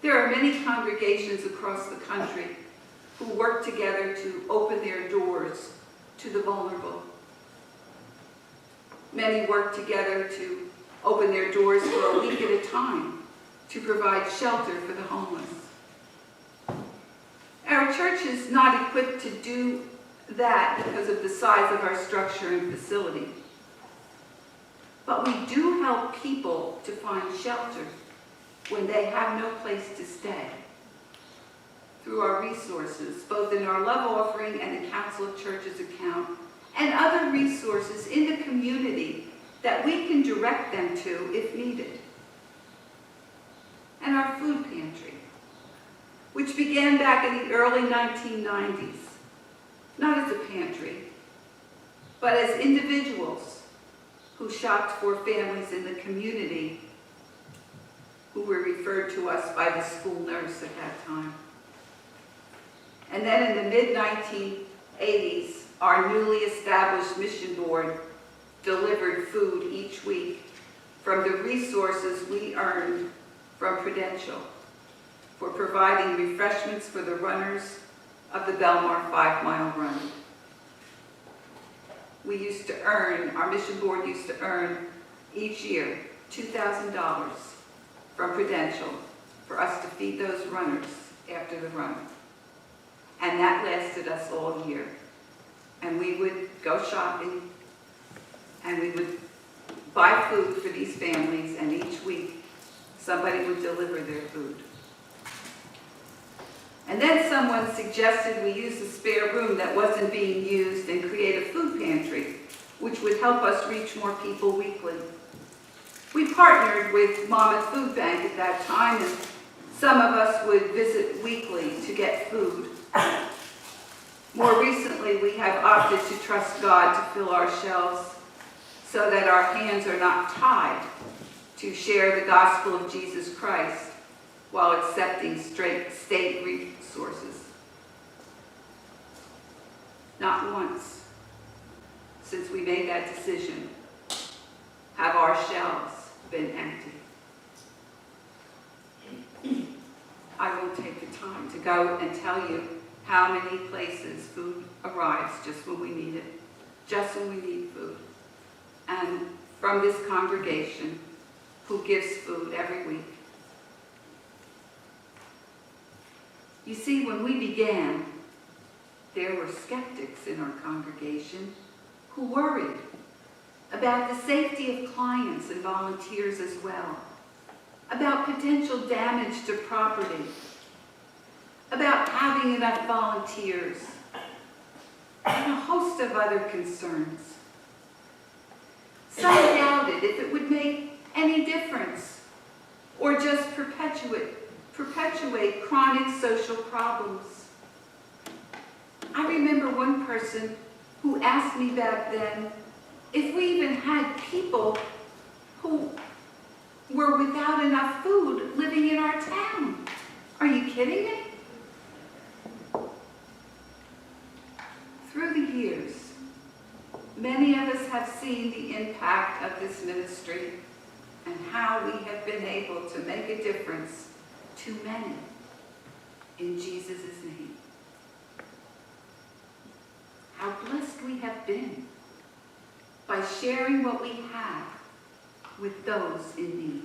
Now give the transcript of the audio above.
There are many congregations across the country who work together to open their doors to the vulnerable. Many work together to open their doors for a week at a time to provide shelter for the homeless. Our church is not equipped to do that because of the size of our structure and facility. But we do help people to find shelter when they have no place to stay through our resources, both in our love offering and the Council of Churches account, and other resources in the community that we can direct them to if needed. And our food pantry, which began back in the early 1990s, not as a pantry, but as individuals who shopped for families in the community who were referred to us by the school nurse at that time. And then in the mid-1980s, our newly established mission board delivered food each week from the resources we earned from Prudential for providing refreshments for the runners of the Belmar 5-mile run. Our mission board used to earn each year $2,000 from Prudential for us to feed those runners after the run. And that lasted us all year. And we would go shopping and we would buy food for these families, and each week somebody would deliver their food. And then someone suggested we use the spare room that wasn't being used and create a food pantry, which would help us reach more people weekly. We partnered with Monmouth Food Bank at that time, and some of us would visit weekly to get food. More recently, we have opted to trust God to fill our shelves so that our hands are not tied to share the gospel of Jesus Christ while accepting state resources. Not once since we made that decision have our shelves been empty. I won't take the time to go and tell you how many places food arrives just when we need it, just when we need food. And from this congregation who gives food every week. You see, when we began, there were skeptics in our congregation who worried about the safety of clients and volunteers as well, about potential damage to property, about having enough volunteers, and a host of other concerns. Some doubted if it would make any difference or just perpetuate chronic social problems. I remember one person who asked me back then if we even had people who were without enough food living in our town. Are you kidding me? Through the years, many of us have seen the impact of this ministry and how we have been able to make a difference to many in Jesus' name. How blessed we have been by sharing what we have with those in need.